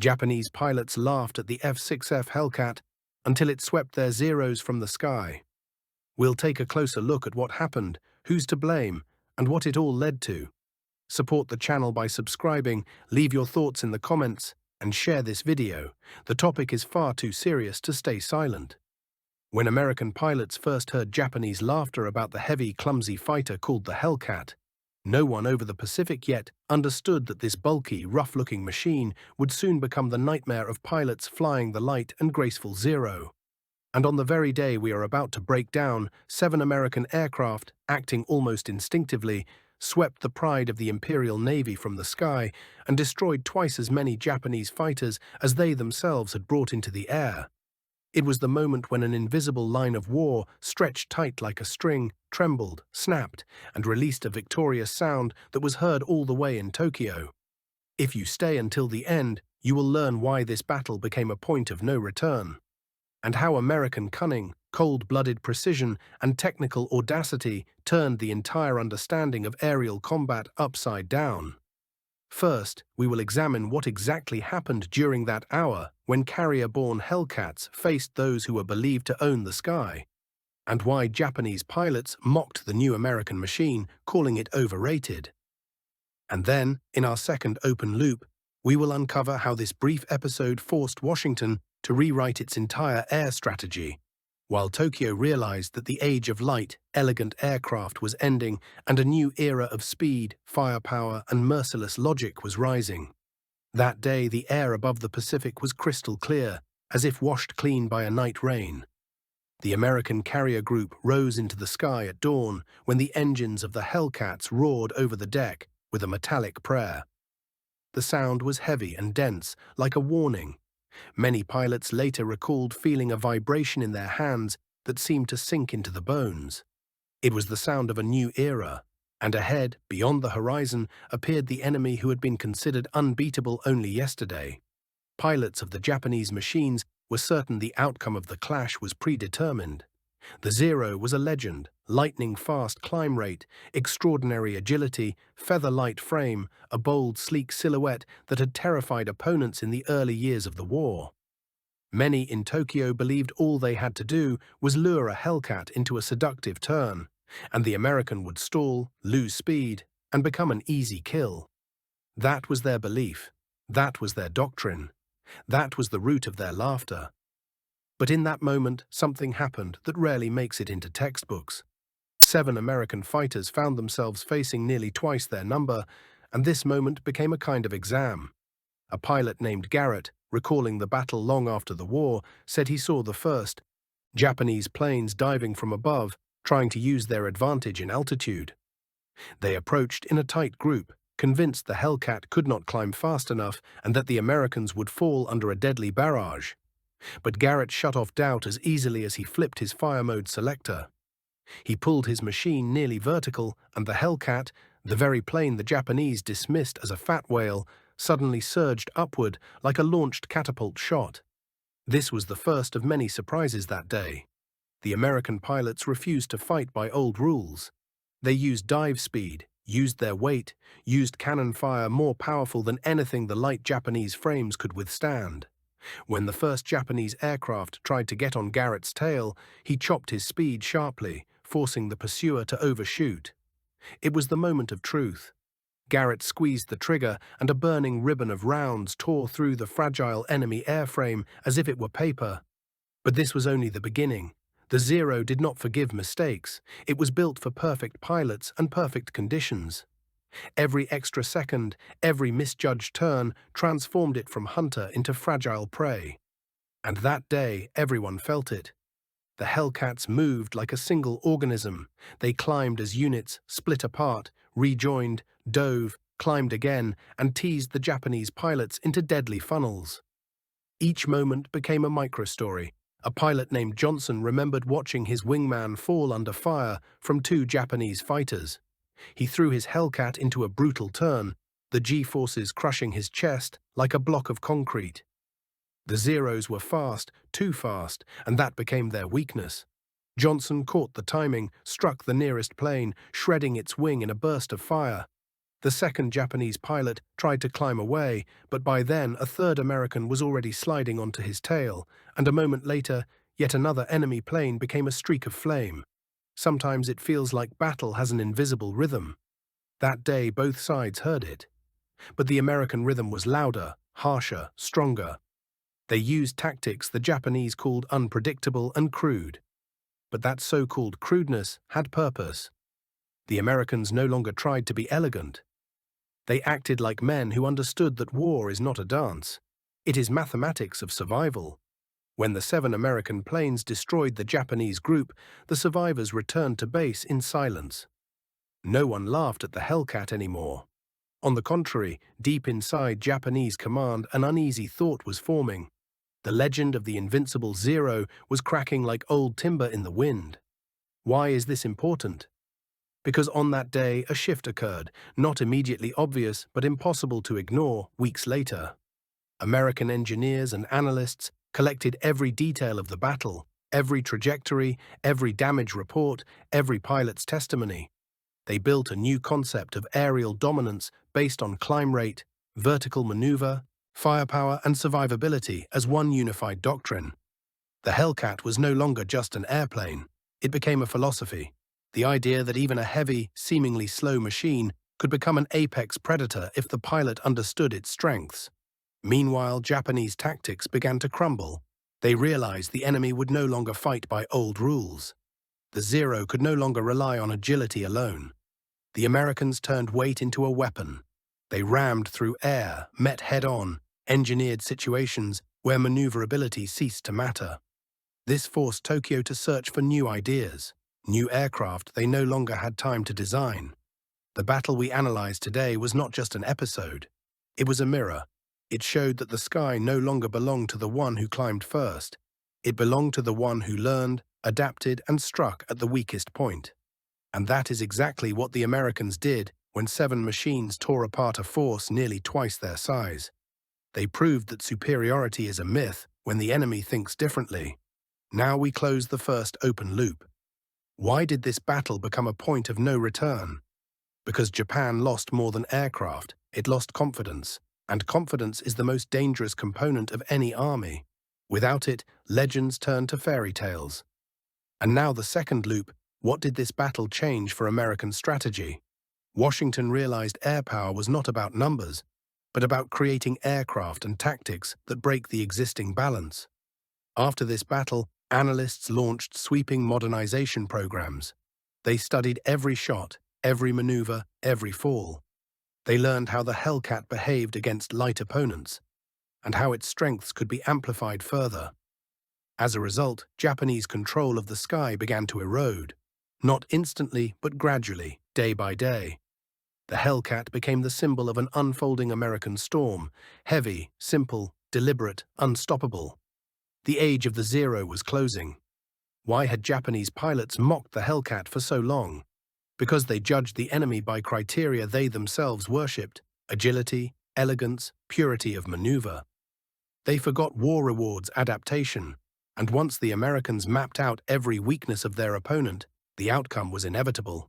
Japanese pilots laughed at the F6F Hellcat until it swept their Zeros from the sky. We'll take a closer look at what happened, who's to blame, and what it all led to. Support the channel by subscribing, leave your thoughts in the comments, and share this video. The topic is far too serious to stay silent. When American pilots first heard Japanese laughter about the heavy, clumsy fighter called the Hellcat, no one over the Pacific yet understood that this bulky, rough-looking machine would soon become the nightmare of pilots flying the light and graceful Zero. And on the very day we are about to break down, 7 American aircraft, acting almost instinctively, swept the pride of the Imperial Navy from the sky and destroyed twice as many Japanese fighters as they themselves had brought into the air. It was the moment when an invisible line of war, stretched tight like a string, trembled, snapped, and released a victorious sound that was heard all the way in Tokyo. If you stay until the end, you will learn why this battle became a point of no return, and how American cunning, cold-blooded precision, and technical audacity turned the entire understanding of aerial combat upside down. First, we will examine what exactly happened during that hour when carrier-borne Hellcats faced those who were believed to own the sky, and why Japanese pilots mocked the new American machine, calling it overrated. And then, in our second open loop, we will uncover how this brief episode forced Washington to rewrite its entire air strategy, while Tokyo realized that the age of light, elegant aircraft was ending and a new era of speed, firepower, and merciless logic was rising. That day, the air above the Pacific was crystal clear, as if washed clean by a night rain. The American carrier group rose into the sky at dawn when the engines of the Hellcats roared over the deck with a metallic prayer. The sound was heavy and dense, like a warning. Many pilots later recalled feeling a vibration in their hands that seemed to sink into the bones. It was the sound of a new era, and ahead, beyond the horizon, appeared the enemy who had been considered unbeatable only yesterday. Pilots of the Japanese machines were certain the outcome of the clash was predetermined. The Zero was a legend, lightning-fast climb rate, extraordinary agility, feather-light frame, a bold, sleek silhouette that had terrified opponents in the early years of the war. Many in Tokyo believed all they had to do was lure a Hellcat into a seductive turn, and the American would stall, lose speed, and become an easy kill. That was their belief. That was their doctrine. That was the root of their laughter. But in that moment, something happened that rarely makes it into textbooks. 7 American fighters found themselves facing nearly twice their number, and this moment became a kind of exam. A pilot named Garrett, recalling the battle long after the war, said he saw the first Japanese planes diving from above, trying to use their advantage in altitude. They approached in a tight group, convinced the Hellcat could not climb fast enough and that the Americans would fall under a deadly barrage. But Garrett shut off doubt as easily as he flipped his fire mode selector. He pulled his machine nearly vertical, and the Hellcat, the very plane the Japanese dismissed as a fat whale, suddenly surged upward like a launched catapult shot. This was the first of many surprises that day. The American pilots refused to fight by old rules. They used dive speed, used their weight, used cannon fire more powerful than anything the light Japanese frames could withstand. When the first Japanese aircraft tried to get on Garrett's tail, he chopped his speed sharply, forcing the pursuer to overshoot. It was the moment of truth. Garrett squeezed the trigger, and a burning ribbon of rounds tore through the fragile enemy airframe as if it were paper. But this was only the beginning. The Zero did not forgive mistakes. It was built for perfect pilots and perfect conditions. Every extra second, every misjudged turn transformed it from hunter into fragile prey. And that day, everyone felt it. The Hellcats moved like a single organism. They climbed as units, split apart, rejoined, dove, climbed again, and teased the Japanese pilots into deadly funnels. Each moment became a microstory. A pilot named Johnson remembered watching his wingman fall under fire from 2 Japanese fighters. He threw his Hellcat into a brutal turn, the G-forces crushing his chest like a block of concrete. The Zeros were fast, too fast, and that became their weakness. Johnson caught the timing, struck the nearest plane, shredding its wing in a burst of fire. The second Japanese pilot tried to climb away, but by then a third American was already sliding onto his tail, and a moment later, yet another enemy plane became a streak of flame. Sometimes it feels like battle has an invisible rhythm. That day, both sides heard it. But the American rhythm was louder, harsher, stronger. They used tactics the Japanese called unpredictable and crude. But that so-called crudeness had purpose. The Americans no longer tried to be elegant. They acted like men who understood that war is not a dance. It is mathematics of survival. When the 7 American planes destroyed the Japanese group, the survivors returned to base in silence. No one laughed at the Hellcat anymore. On the contrary, deep inside Japanese command, an uneasy thought was forming. The legend of the invincible Zero was cracking like old timber in the wind. Why is this important? Because on that day, a shift occurred, not immediately obvious but impossible to ignore weeks later. American engineers and analysts collected every detail of the battle, every trajectory, every damage report, every pilot's testimony. They built a new concept of aerial dominance based on climb rate, vertical maneuver, firepower, and survivability as one unified doctrine. The Hellcat was no longer just an airplane. It became a philosophy. The idea that even a heavy, seemingly slow machine could become an apex predator if the pilot understood its strengths. Meanwhile, Japanese tactics began to crumble. They realized the enemy would no longer fight by old rules. The Zero could no longer rely on agility alone. The Americans turned weight into a weapon. They rammed through air, met head-on, engineered situations where maneuverability ceased to matter. This forced Tokyo to search for new ideas. New aircraft they no longer had time to design. The battle we analyze today was not just an episode. It was a mirror. It showed that the sky no longer belonged to the one who climbed first. It belonged to the one who learned, adapted, and struck at the weakest point. And that is exactly what the Americans did when 7 machines tore apart a force nearly twice their size. They proved that superiority is a myth when the enemy thinks differently. Now we close the first open loop. Why did this battle become a point of no return? Because Japan lost more than aircraft, it lost confidence, and confidence is the most dangerous component of any army. Without it, legends turn to fairy tales. And now the second loop, what did this battle change for American strategy? Washington realized air power was not about numbers, but about creating aircraft and tactics that break the existing balance. After this battle, analysts launched sweeping modernization programs. They studied every shot, every maneuver, every fall. They learned how the Hellcat behaved against light opponents, and how its strengths could be amplified further. As a result, Japanese control of the sky began to erode, not instantly but gradually, day by day. The Hellcat became the symbol of an unfolding American storm, heavy, simple, deliberate, unstoppable. The age of the Zero was closing. Why had Japanese pilots mocked the Hellcat for so long? Because they judged the enemy by criteria they themselves worshipped: agility, elegance, purity of maneuver. They forgot war rewards adaptation, and once the Americans mapped out every weakness of their opponent, the outcome was inevitable.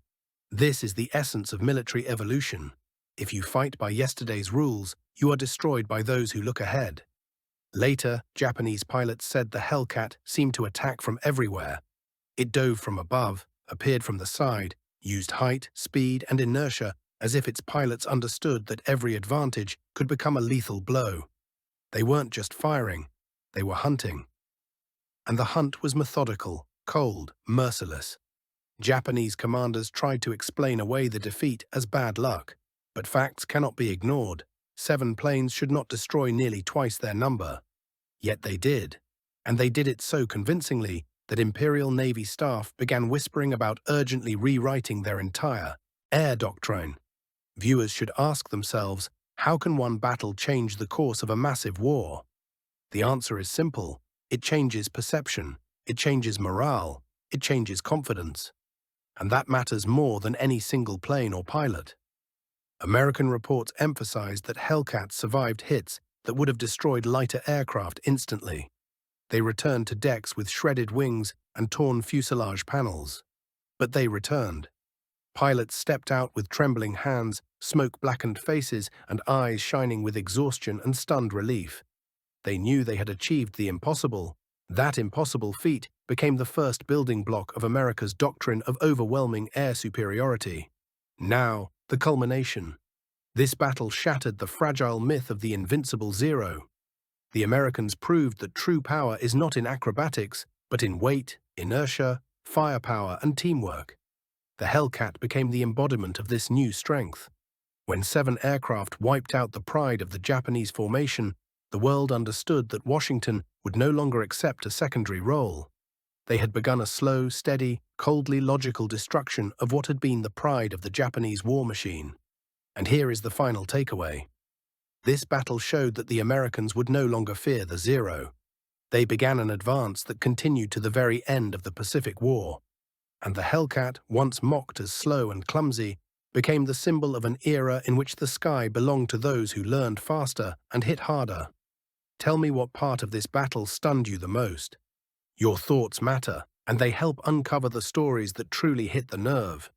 This is the essence of military evolution. If you fight by yesterday's rules, you are destroyed by those who look ahead. Later, Japanese pilots said the Hellcat seemed to attack from everywhere. It dove from above, appeared from the side, used height, speed, and inertia as if its pilots understood that every advantage could become a lethal blow. They weren't just firing, they were hunting. And the hunt was methodical, cold, merciless. Japanese commanders tried to explain away the defeat as bad luck, but facts cannot be ignored. 7 planes should not destroy nearly twice their number. Yet they did, and they did it so convincingly that Imperial Navy staff began whispering about urgently rewriting their entire air doctrine. Viewers should ask themselves, how can one battle change the course of a massive war? The answer is simple. It changes perception, it changes morale, it changes confidence. And that matters more than any single plane or pilot. American reports emphasized that Hellcats survived hits that would have destroyed lighter aircraft instantly. They returned to decks with shredded wings and torn fuselage panels. But they returned. Pilots stepped out with trembling hands, smoke-blackened faces, and eyes shining with exhaustion and stunned relief. They knew they had achieved the impossible. That impossible feat became the first building block of America's doctrine of overwhelming air superiority. Now, the culmination. This battle shattered the fragile myth of the invincible zero. The Americans proved that true power is not in acrobatics, but in weight, inertia, firepower, and teamwork. The Hellcat became the embodiment of this new strength. When 7 aircraft wiped out the pride of the Japanese formation, the world understood that Washington would no longer accept a secondary role. They had begun a slow, steady, coldly logical destruction of what had been the pride of the Japanese war machine. And here is the final takeaway. This battle showed that the Americans would no longer fear the Zero. They began an advance that continued to the very end of the Pacific War. And the Hellcat, once mocked as slow and clumsy, became the symbol of an era in which the sky belonged to those who learned faster and hit harder. Tell me what part of this battle stunned you the most. Your thoughts matter, and they help uncover the stories that truly hit the nerve.